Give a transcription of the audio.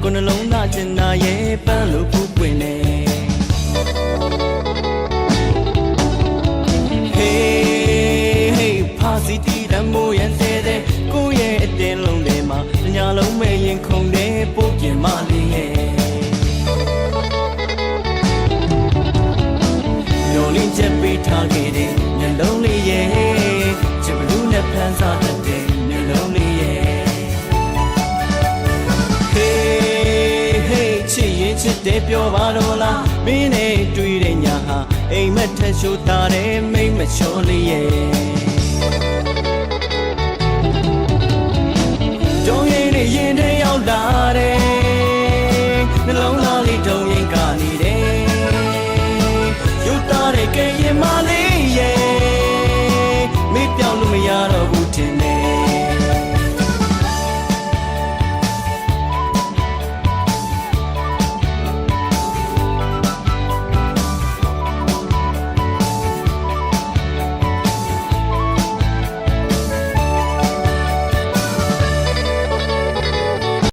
ကိုနှလုံးသားချင်တာရဲ့ပန်းလို့ဖူးပွင့်နေ Hey ဖာစီတီတမိုးရန်တဲ့တဲ့ကိုရဲ့အတင်းလုံးထဲမှာညလုံးမဲ့ရင်ခုန်တယ်ပို့ပြင်မလေးရဲ့မျိုးလေးချက်ပေးထားခဲ့တဲ့ညလုံးလေးရဲ့ချစ်ဘလူးနဲ့ဖန်ဆာတတ်တဲ့ညလုံးလေးရဲ့ Hey ချစ်ရင်ချစ်တယ်ပြောပါတော့လားမင်းနဲ့တွေ့တဲ့ညာဟာအိမ်မက်ထက်ရှိုးတာတဲ့မိမချောလေးရဲ့ကြောင်ရည်နဲ့ရင်ထဲရောက်လာတဲ့